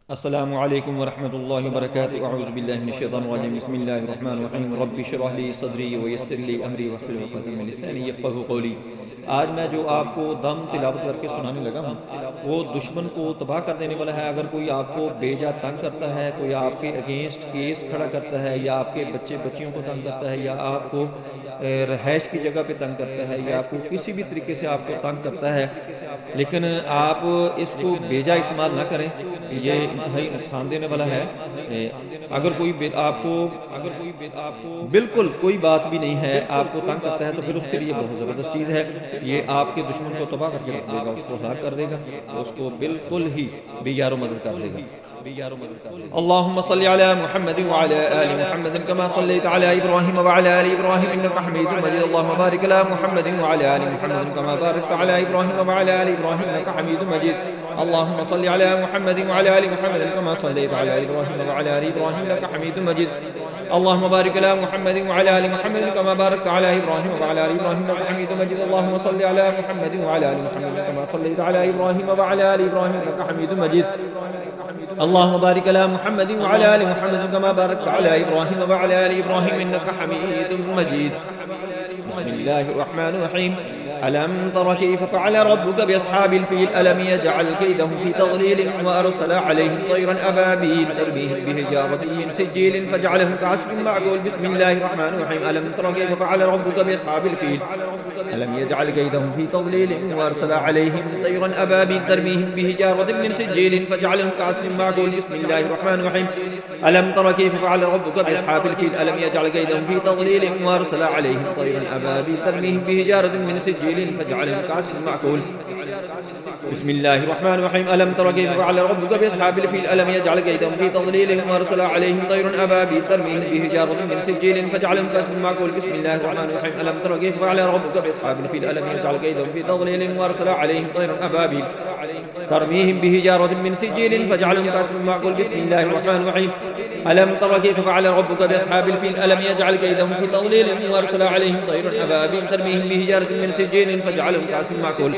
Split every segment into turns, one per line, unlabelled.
अस्सलामु अलैकुम वरहमतुल्लाहि वबरकातुहू अऊज़ु बिल्लाहि मिनश शैतानिर रजीम बिस्मिल्लाहिर रहमानिर रहीम रब्बि इश्रह ली सदरी व यस्सिर ली अमरी वहलुल उक़दतम मिन लिसानी यफ़क़हू क़ौली। आज मैं जो आपको दम तिलावत करके सुनाने लगा हूँ वो दुश्मन को तबाह कर देने वाला है। अगर कोई आपको बेजा तंग करता है, कोई आपके अगेंस्ट केस खड़ा करता है, या आपके बच्चे बच्चियों को तंग करता है, या आपको रहायश की जगह पे तंग करता है, या आपको किसी भी तरीके से आपको तंग करता है, लेकिन आप इसको बेजा इस्तेमाल ना करें, ये इंतहाई नुकसान देने वाला है। अगर कोई आपको बिल्कुल कोई बात भी नहीं है, आपको तंग करता है, तो फिर उसके लिए बहुत ज़बरदस्त चीज़ है। ये आपके दुश्मन को तबाह करके रख देगा, उसको हलाक कर देगा, उसको बिल्कुल ही बेयारो मदद कर देगा। अल्लाहुम्मा सल्लि अला मुहम्मद व अला आलि मुहम्मद कमा सल्लैता अला इब्राहीम व अला आलि इब्राहीम इन्नका हमीदुम मजीद। अल्लाहुम्मा बारिक अला मुहम्मद व अला आलि मुहम्मद कमा बारकता अला इब्राहीम व अला आलि इब्राहीम इन्नका हमीदुम मजीद। अल्लाहुम्मा सल्लि अला मुहम्मद व अला आलि मुहम्मद कमा सल्लैता अला इब्राहीम व अला आलि इब्राहीम इन्नका हमीदुम मजीद। अल्लाहुम्मा बारिक अला मुहम्मद व अला आलि मुहम्मद कमा बारकता अला इब्राहीम व अला आलि इब्राहीम इन्नका हमीदुम मजीद। अल्लाहुम्मा सल्लि अला मुहम्मद व अला आलि मुहम्मद कमा सल्लैता अला इब्राहीम व अला आलि इब्राहीम इन्नका हमीदुम मजीद। अल्लाहुम्मा बारिक अला मुहम्मद व अला आलि मुहम्मद कमा बारकता अला इब्राहीम व अला आलि इब्राहीम इन्नका हमीदुम मजीद। बिस्मिल्लाहिर रहमानिर रहीम। अलम तर कैफ फ़अल रब्बुक बिअस्हाबिल फ़ील अलम यजअल कैदहुम फ़ी तग़लील व अरसल अलैहिम तयरन अबाबील तरमीहिम बिहिजारतिन मिन सिज्जील फजअलहुम कअस्फिन मअकूल। बिस्मिल्लाहिर रहमानिर रहीम। अलम तर कैफ फ़अल रब्बुक बिअस्हाबिल फ़ील अलम यजअल कैदहुम फ़ी तग़लील व अरसल अलैहिम तयरन अबाबील तरमीहिम बिहिजारतिन मिन सिज्जील फजअलहुम कअस्फिन मअकूल। बिस्मिल्लाहिर रहमानिर रहीम। अलम तर कैफ फ़अल रब्बुक बिअस्हाबिल फ़ील अलम यजअल कैदहुम फ़ी तग़लील व अरसल अलैहिम तयरन अबाबील तरमीहिम बिहिजारतिन मिन सिज्जील फजअलहुम कअस्फिन मअकूल। बिस्मिल्लाहिर रहमानिर रहीम। अलम तर कैफ फ़अल रब्बुक बिअस्हाबिल फ़ील अलम यजअल कैदहुम फ़ी तग़लील व अरसल अलैहिम तयरन अबाबील तरमीहिम बिहिजारतिन मिन सिज्जील फजअलहुम कअस्फिन मअकूल। बिस्मिल्लाहिर रहमानिर रहीम। अलम तर कैफ फ़अल रब्बुक बिअस्हाबिल फ़ील अलम यजअल कैदहुम फ़ी तग़लील व अरसल अलैहिम तयरन अबाबील तरमीहिम बिहिजारतिन मिन सिज्जील फजअलहुम कअस्फिन मअकूल। बिस्मिल्लाहिर रहमानिर रहीम। अलम तर कैफ फ़अल रब्बुक बिअस्हाबिल फ़ील अलम यजअल कैदहुम फ़ी तग़लील व अरसल अलैहिम तयरन अबाबील तरमीहिम बिहिजारतिन मिन सिज्जील फजअलहुम कअस्फिन मअकूल।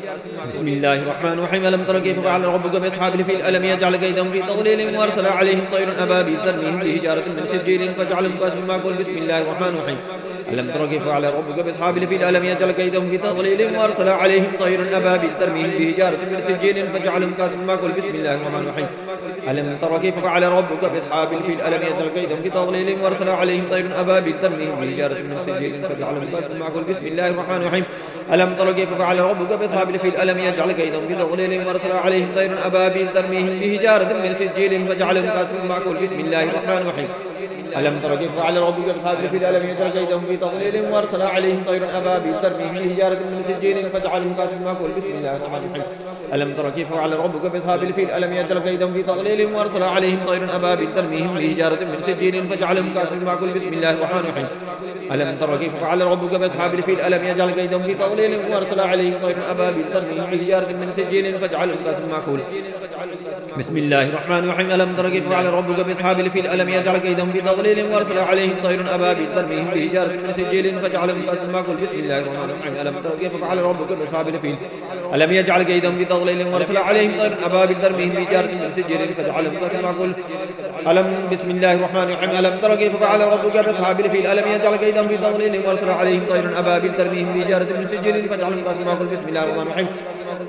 बिस्मिल्लाहिर रहमानिर रहीम। अलम तर कैफ फ़अल रब्बुक बिअस्हाबिल फ़ील अलम यजअल कैदहुम फ़ी तग़लील व अरसल अलैहिम तयरन अबाबील तरमीहिम बिहिजारतिन मिन सिज्जील फजअलहुम कअस्फिन मअकूल। बिस्मिल्लाहिर रहमानिर रहीम। अलम तर कैफ फ़अल रब्बुक बिअस्हाबिल फ़ील अलम यजअल कैदहुम फ़ी तग़लील व अरसल अलैहिम तयरन अबाबील तरमीहिम बिहिजारतिन मिन सिज्जील फजअलहुम कअस्फिन मअकूल। बिस्मिल्लाहिर रहमानिर रहीम। अलम तर कैफ फ़अल रब्बुक बिअस्हाबिल फ़ील अलम यजअल कैदहुम फ़ी तग़लील व अरसल अलैहिम तयरन अबाबील तरमीहिम बिहिजारतिन मिन सिज्जील फजअलहुम कअस्फिन मअकूल। बिस्मिल्लाहिर रहमानिर रहीम। अलम तर कैफ फ़अल रब्बुक बिअस्हाबिल फ़ील अलम यजअल कैदहुम फ़ी तग़लील व अरसल अलैहिम तयरन अबाबील तरमीहिम बिहिजारतिन मिन सिज्जील फजअलहुम कअस्फिन मअकूल। बिस्मिल्लाहिर रहमानिर रहीम। अलम तर कैफ फ़अल रब्बुक बिअस्हाबिल फ़ील अलम यजअल कैदहुम फ़ी तग़लील व अरसल अलैहिम तयरन अबाबील तरमीहिम बिहिजारतिन मिन सिज्जील फजअलहुम कअस्फिन मअकूल। बिस्मिल्लाहिर रहमानिर रहीम। अलम तर कैफ फ़अल रब्बुक बिअस्हाबिल फ़ील अलम यजअल कैदहुम फ़ी तग़लील व अरसल अलैहिम तयरन अबाबील तरमीहिम बिहिजारतिन मिन सिज्जील फजअलहुम कअस्फिन मअकूल। बिस्मिल्लाहिर रहमानिर रहीम। अलम तर कैफ फ़अल रब्बुक बिअस्हाबिल फ़ील अलम यजअल कैदहुम फ़ी तग़लील व अरसल अलैहिम तयरन अबाबील तरमीहिम बिहिजारतिन मिन सिज्जील फजअलहुम कअस्फिन मअकूल। बिस्मिल्लाहिर रहमानिर रहीम। अलम तर कैफ फ़अल रब्बुक बिअस्हाबिल फ़ील अलम यजअल कैदहुम फ़ी तग़लील व अरसल अलैहिम तयरन अबाबील तरमीहिम बिहिजारतिन मिन सिज्जील फजअलहुम कअस्फिन मअकूल। बिस्मिल्लाहिर रहमानिर रहीम। अलम तर कैफ फ़अल रब्बुक बिअस्हाबिल फ़ील अलम यजअल कैदहुम फ़ी तग़लील व अरसल अलैहिम तयरन अबाबील तरमीहिम बिहिजारतिन मिन सिज्जील फजअलहुम कअस्फिन मअकूल। अलम बिस्मिल्लाहिर रहमानिर रहीम। अलम तर कैफ फ़अल रब्बुक बिअस्हाबिल फ़ील अलम यजअल कैदहुम फ़ी तग़लील व अरसल अलैहिम तयरन अबाबील तरमीहिम बिहिजारतिन मिन सिज्जील फजअलहुम कअस्फिन मअकूल। बिस्मिल्लाहिर रहमानिर रहीम।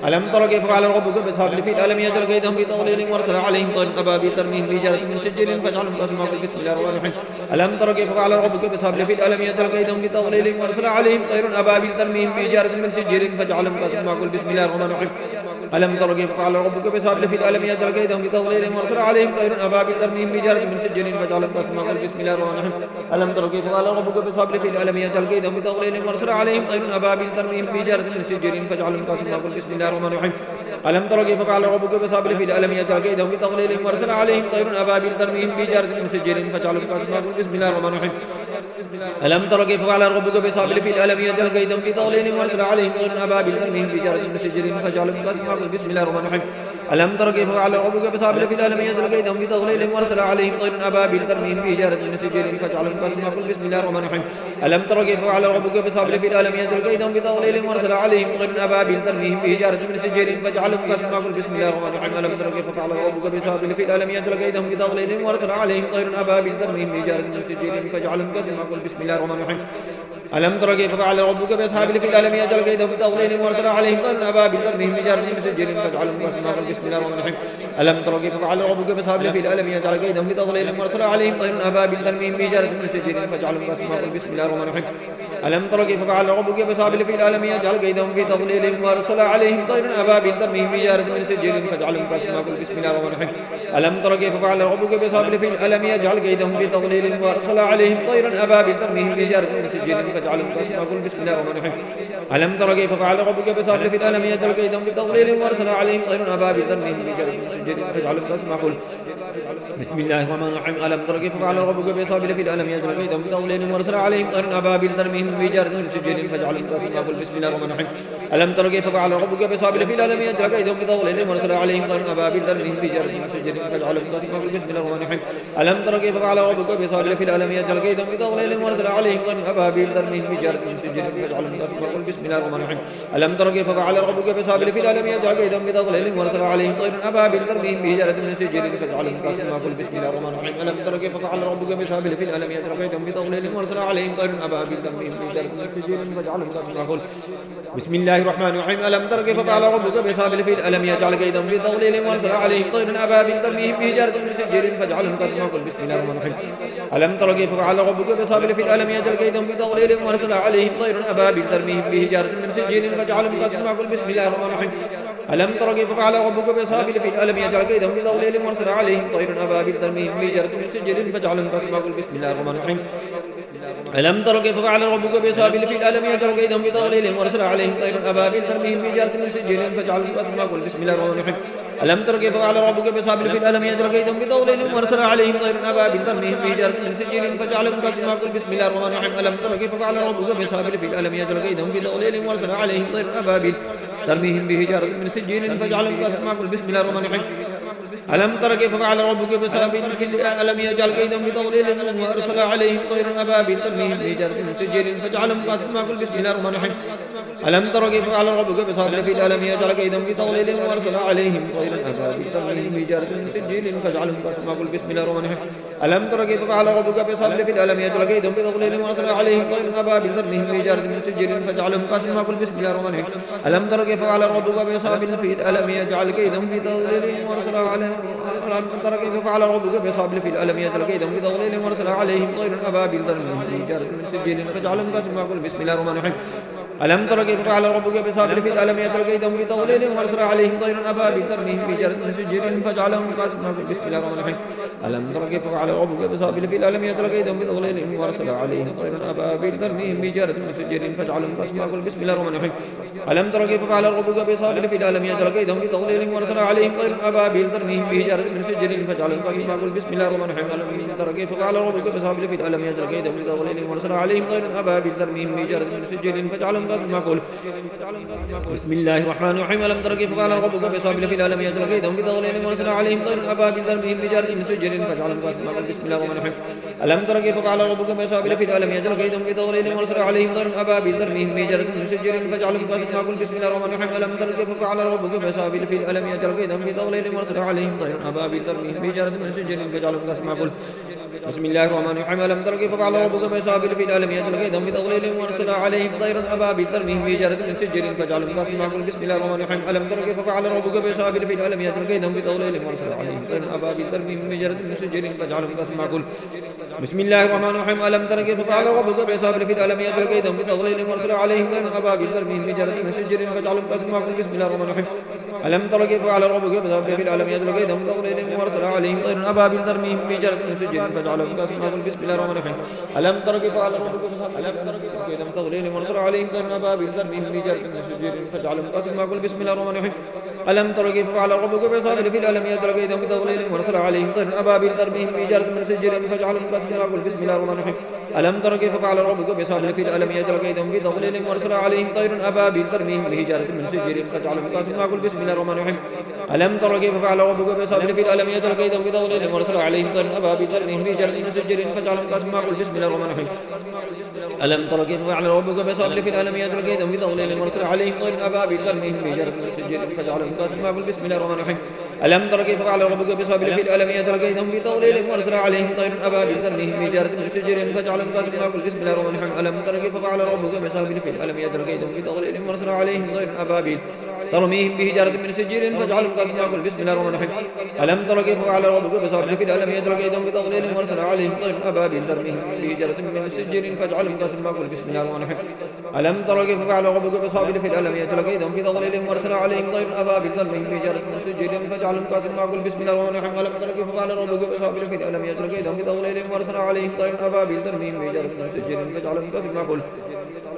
अलम तर कैफ फ़अल रब्बुक बिअस्हाबिल फ़ील अलम यजअल कैदहुम फ़ी तग़लील व अरसल अलैहिम तयरन अबाबील तरमीहिम बिहिजारतिन मिन सिज्जील फजअलहुम कअस्फिन मअकूल। बिस्मिल्लाहिर रहमानिर रहीम। अलम तर कैफ फ़अल रब्बुक बिअस्हाबिल फ़ील अलम यजअल कैदहुम फ़ी तग़लील व अरसल अलैहिम तयरन अबाबील तरमीहिम बिहिजारतिन मिन सिज्जील फजअलहुम कअस्फिन मअकूल। बिस्मिल्लाहिर रहमानिर रहीम। अलम तर कैफ फ़अल रब्बुक बिअस्हाबिल फ़ील अलम यजअल कैदहुम फ़ी तग़लील व अरसल अलैहिम तयरन अबाबील तरमीहिम बिहिजारतिन मिन सिज्जील फजअलहुम कअस्फिन मअकूल। बिस्मिल्लाहिर रहमानिर रहीम। अलम तर कैफ फ़अल रब्बुक बिअस्हाबिल फ़ील अलम यजअल कैदहुम फ़ी तग़लील व अरसल अलैहिम तयरन अबाबील तरमीहिम बिहिजारतिन मिन सिज्जील फजअलहुम कअस्फिन मअकूल। बिस्मिल्लाहिर रहमानिर रहीम। अलम तर कैफ फ़अल रब्बुक बिअस्हाबिल फ़ील अलम यजअल कैदहुम फ़ी तग़लील व अरसल अलैहिम तयरन अबाबील तरमीहिम बिहिजारतिन मिन सिज्जील फजअलहुम कअस्फिन मअकूल। बिस्मिल्लाहिर रहमानिर रहीम। अलम तर कैफ फ़अल रब्बुक बिअस्हाबिल फ़ील अलम यजअल कैदहुम फ़ी तग़लील व अरसल अलैहिम तयरन अबाबील तरमीहिम बिहिजारतिन मिन सिज्जील फजअलहुम कअस्फिन मअकूल। बिस्मिल्लाहिर रहमानिर रहीम। ألم تر كيف فعل ربك بأصحاب الفيل ألم يجعل كيدهم في تضليل وأرسل عليهم طيرا أبابيل ترميهم بحجارة من سجيل فجعلهم كعصف مأكول بسم الله الرحمن الرحيم ألم تر كيف فعل ربك بأصحاب الفيل ألم يجعل كيدهم في تضليل وأرسل عليهم طيرا أبابيل ترميهم بحجارة من سجيل فجعلهم كعصف مأكول بسم الله الرحمن الرحيم ألم تر كيف فعل ربك بأصحاب الفيل ألم يجعل كيدهم في تضليل وأرسل عليهم طيرا أبابيل ترميهم بحجارة من سجيل فجعلهم كعصف مأكول بسم الله الرحمن الرحيم ألم تر كيف فعل ربك بأصحاب الفيل ألم يجعل كيدهم في تضليل وأرسل عليهم طيرا أبابيل ترميهم بحجارة من سجيل فجعلهم كعصف مأكول بسم الله الرحمن الرحيم ألم تر كيف فعل ربك بأصحاب الفيل ألم يجعل كيدهم في تضليل وأرسل عليهم طيرا أبابيل ترميهم بحجارة من سجيل فجعلهم كعصف مأكول بسم الله الرحمن الرحيم ألم تر كيف فعل ربك بأصحاب الفيل ألم يجعل كيدهم في تضليل وأرسل عليهم طيرا أبابيل ترميهم بحجارة من سجيل فجعلهم كعصف مأكول بسم الله الرحمن الرحيم ألم تر كيف فعل ربك بأصحاب الفيل ألم يجعل كيدهم في تضليل وأرسل عليهم طيرا أبابيل ترميهم بحجارة من سجيل فجعلهم كعصف مأكول بسم الله الرحمن الرحيم ألم تر كيف فعل ربك بأصحاب الفيل ألم يجعل كيدهم في تضليل وأرسل عليهم طيرا أبابيل ترميهم بحجارة من سجيل فجعلهم كعصف مأكول بسم الله الرحمن الرحيم ألم تر كيف فعل ربك بأصحاب الفيل ألم يجعل كيدهم في تضليل وأرسل عليهم طيرا أبابيل ترميهم بحجارة من سجيل فجعلهم كعصف مأكول بسم الله الرحمن الرحيم ألم تر كيف فعل ربك بأصحاب الفيل ألم يجعل كيدهم في تضليل وأرسل عليهم طيرا أبابيل ترميهم بحجارة من سجيل فجعلهم كعصف مأكول بسم الله الرحمن الرحيم ألم تر كيف فعل ربك بأصحاب الفيل ألم يجعل كيدهم في تضليل وأرسل عليهم طيرا أبابيل ترميهم بحجارة من سجيل فجعلهم كعصف مأكول بسم الله الرحمن الرحيم ألم تر كيف فعل ربك بأصحاب الفيل ألم يجعل كيدهم في تضليل وأرسل عليهم طيرا أبابيل ترميهم بحجارة من سجيل فجعلهم كعصف مأكول بسم الله الرحمن الرحيم ألم تر كيف فعل ربك بأصحاب الفيل ألم يجعل كيدهم في تضليل وأرسل عليهم طيرا أبابيل ترميهم بحجارة من سجيل فجعلهم كعصف مأكول بسم الله الرحمن الرحيم ألم تر كيف فعل ربك بأصحاب الفيل ألم يجعل كيدهم في تضليل وأرسل عليهم طيرا أبابيل ترميهم بحجارة من سجيل فجعلهم كعصف مأكول بسم الله الرحمن الرحيم ألم تر كيف فعل ربك بأصحاب الفيل ألم يجعل كيدهم في تضليل وأرسل عليهم طيرا أبابيل ترميهم بحجارة من سجيل فجعلهم كعصف مأكول بسم الله الرحمن الرحيم ألم تر كيف فعل ربك بأصحاب الفيل ألم يجعل كيدهم في تضليل وأرسل عليهم طيرا أبابيل ترميهم بحجارة من سجيل فجعلهم كعصف مأكول بسم الله الرحمن الرحيم ألم تر كيف فعل ربك بأصحاب الفيل ألم يجعل كيدهم في تضليل وأرسل عليهم طيرا أبابيل ترميهم بحجارة من سجيل فجعلهم كعصف مأكول بسم الله الرحمن الرحيم ألم تر كيف فعل ربك بأصحاب الفيل ألم يجعل كيدهم في تضليل وأرسل عليهم طيرا أبابيل ترميهم بحجارة من سجيل فجعلهم كعصف مأكول بسم الله الرحمن الرحيم ألم تر كيف فعل ربك بأصحاب الفيل ألم يجعل كيدهم في تضليل وأرسل عليهم طيرا أبابيل ترميهم بحجارة من سجيل فجعلهم كعصف مأكول بسم الله الرحمن الرحيم ألم تر كيف فعل ربك بأصحاب الفيل ألم يجعل كيدهم في تضليل وأرسل عليهم طيرا أبابيل ترميهم بحجارة من سجيل فجعلهم كعصف مأكول بسم الله الرحمن الرحيم ألم تر كيف فعل ربك بأصحاب الفيل ألم يجعل كيدهم في تضليل وأرسل عليهم طيرا أبابيل ترميهم بحجارة من سجيل فجعلهم كعصف مأكول بسم الله الرحمن الرحيم ألم تر كيف فعل ربك بأصحاب الفيل ألم يجعل كيدهم في تضليل وأرسل عليهم طيرا أبابيل ترميهم بحجارة من سجيل فجعلهم كعصف مأكول بسم الله الرحمن الرحيم ألم تر كيف فعل ربك بأصحاب الفيل ألم يجعل كيدهم في تضليل وأرسل عليهم ألم تر كيف فعل ربك بأصحاب الفيل ألم يجعل كيدهم في تضليل وأرسل عليهم طيرا أبابيل ترميهم بحجارة من سجيل فجعلهم كعصف مأكول بسم الله الرحمن الرحيم ألم تر كيف فعل ربك بأصحاب الفيل ألم يجعل كيدهم في تضليل وأرسل عليهم طيرا أبابيل ترميهم بحجارة من سجيل فجعلهم كعصف مأكول بسم الله الرحمن الرحيم ألم تر كيف فعل ربك بأصحاب الفيل ألم يجعل كيدهم في تضليل وأرسل عليهم طيرا أبابيل ترميهم بحجارة من سجيل فجعلهم كعصف مأكول بسم الله الرحمن الرحيم ألم تر كيف فعل ربك بأصحاب الفيل ألم يجعل كيدهم في تضليل وأرسل عليهم طيرا أبابيل ترميهم بحجارة من سجيل فجعلهم كعصف مأكول بسم الله الرحمن الرحيم ألم تر كيف فعل ربك بأصحاب الفيل ألم يجعل كيدهم في تضليل وأرسل عليهم طيرا أبابيل ترميهم بحجارة من سجيل فجعلهم كعصف مأكول بسم الله الرحمن الرحيم ألم تر كيف فعل ربك بأصحاب الفيل ألم يجعل كيدهم في تضليل وأرسل عليهم طيرا أبابيل ترميهم بحجارة من سجيل فجعلهم كعصف مأكول بسم الله الرحمن الرحيم ألم تر كيف فعل ربك بأصحاب الفيل ألم يجعل كيدهم في تضليل وأرسل عليهم طيرا أبابيل ترميهم بحجارة من سجيل فجعلهم كعصف مأكول بسم الله الرحمن الرحيم ألم تر كيف فعل ربك بأصحاب الفيل ألم يجعل كيدهم في تضليل وأرسل عليهم طيرا أبابيل ترميهم بحجارة من سجيل فجعلهم كعصف مأكول بسم الله الرحمن الرحيم ألم تر كيف فعل ربك بأصحاب الفيل ألم يجعل كيدهم في تضليل وأرسل عليهم طيرا أبابيل ترميهم بحجارة من سجيل فجعلهم كعصف مأكول بسم الله الرحمن الرحيم ألم تر كيف فعل ربك بأصحاب الفيل ألم يجعل كيدهم في تضليل وأرسل عليهم طيرا أبابيل ترميهم بحجارة من سجيل فجعلهم كعصف مأكول بسم الله الرحمن الرحيم ألم تر كيف فعل ربك بأصحاب الفيل ألم يجعل كيدهم في تضليل وأرسل عليهم طيرا أبابيل ترميهم بحجارة من سجيل فجعلهم كعصف مأكول بسم الله الرحمن الرحيم ألم تر كيف فعل ربك بأصحاب الفيل ألم يجعل كيدهم في تضليل وأرسل عليهم طيرا أبابيل ترميهم بحجارة من سجيل فجعلهم كعصف مأكول بسم الله الرحمن الرحيم ألم تر كيف فعل ربك بأصحاب الفيل ألم تر كيف فعل ربك بأصحاب الفيل ألم يجعل كيدهم في تضليل وأرسل عليهم طيرا أبابيل ترميهم بحجارة من سجيل فجعلهم كعصف مأكول بسم الله الرحمن الرحيم ألم تر كيف فعل ربك بأصحاب الفيل ألم يجعل كيدهم في تضليل وأرسل عليهم طيرا أبابيل ترميهم بحجارة من سجيل فجعلهم كالسحاب قل بسم الله الرحمن الرحيم ألم تر كيف فعل ربك بأصحاب الفيل ألم يجعل كيدهم في تضليل وأرسل عليهم طيرا أبابيل ترميهم بحجارة من سجيل فجعلهم كالسحاب قل بسم الله الرحمن الرحيم ألم تر كيف فعل ربك بأصحاب الفيل ألم يجعل كيدهم في تضليل وأرسل عليهم طيرا أبابيل ترميهم بحجارة من سجيل فجعلهم كالسحاب قل بسم الله الرحمن الرحيم ألم تر كيف فعل ربك بأصحاب الفيل ألم يجعل كيدهم في تضليل وأرسل عليهم طيرا أبابيل ترميهم بحجارة من سجيل فجعلهم كالسحاب قل بسم الله الرحمن الرحيم ألم تر كيف فعل ربك بأصحاب الفيل ألم يجعل كيدهم في تضليل وأرسل عليهم طيرا أبابيل ترميهم بحجارة من سجيل فجعلهم كالسحاب قل بسم الله الرحمن الرحيم ألم تر كيف فعل ربك بأصحاب الفيل ألم يجعل كيدهم في تضليل وأرسل عليهم طيرا أبابيل ترميهم بحجارة من سجيل فجعلهم كالسحاب قل بسم الله الرحمن الرحيم ألم تر كيف فعل ربك بأصحاب الفيل ألم يجعل كيدهم في تضليل وأرسل عليهم طيرا أبابيل ترميهم بحجارة من سجيل فجعلهم كالسحاب قل بسم الله الرحمن الرحيم ألم تر كيف فعل ربك بأصحاب الفيل ألم يجعل كيدهم في تضليل وأرسل عليهم طيرا أبابيل ترميهم بحجارة من سجيل فجعلهم كالسحاب قل بسم الله الرحمن الرحيم ألم تر كيف فعل ربك بأصحاب الفيل ألم يجعل كيدهم في تضليل وأرسل عليهم طيرا أبابيل ترميهم بحجارة من سجيل فجعلهم كالسحاب قل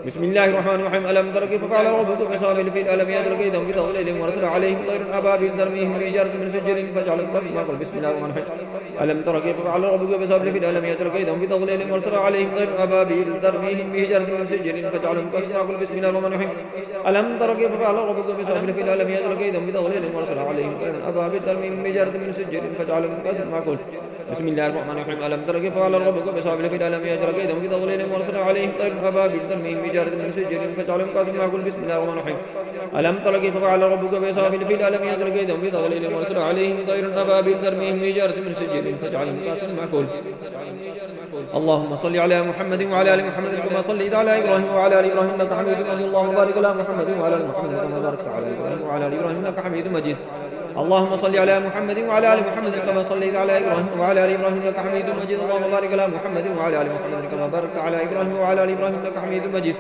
بسم الله الرحمن الرحيم ألم تر كيف فعل ربك بأصحاب الفيل ألم يجعل كيدهم في تضليل وأرسل عليهم طيرا أبابيل ترميهم بحجارة من سجيل فجعلهم كالسحاب قل بسم الله الرحمن الرحيم ألم تر كيف فعل ربك بأصحاب الفيل ألم يجعل كيدهم في تضليل وأرسل عليهم طيرا أبابيل ترميهم بحجارة من سجيل فجعلهم كالسحاب قل بسم الله الرحمن الرحيم ألم تر كيف فعل ربك بأصحاب الفيل ألم يجعل كيدهم في تضليل وأرسل عليهم طيرا أبابيل ترميهم بحجارة من سجيل فجعلهم كالسحاب قل بسم الله الرحمن الرحيم ألم تر كيف فعل ربك بأصحاب الفيل ألم يجعل كيدهم في تضليل وأرسل عليهم طيرا أبابيل ترميهم بحجارة من سجيل فجعلهم كالسحاب قل بسم الله الرحمن الرحيم ألم تر كيف فعل ربك بأصحاب الفيل ألم يجعل كيدهم في تضليل وأرسل عليهم طيرا أبابيل ترميهم بحجارة من سجيل فجعلهم كالسحاب قل اللهم صل على محمد وعلى آل محمد كما صليت على إبراهيم وعلى آل إبراهيم إنك حميد مجيد اللهم بارك على محمد وعلى آل محمد كما باركت على إبراهيم وعلى آل إبراهيم إنك حميد مجيد اللهم صل على محمد وعلى آل محمد كما صليت على إبراهيم وعلى آل إبراهيم إنك حميد مجيد اللهم بارك على محمد وعلى آل محمد كما باركت على إبراهيم وعلى آل إبراهيم إنك حميد مجيد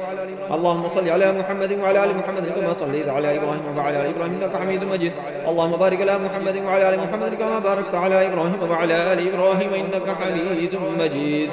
اللهم صل على محمد وعلى آل محمد كما صليت على إبراهيم وعلى آل إبراهيم إنك حميد مجيد اللهم بارك على محمد وعلى آل محمد كما باركت على إبراهيم وعلى آل إبراهيم إنك حميد مجيد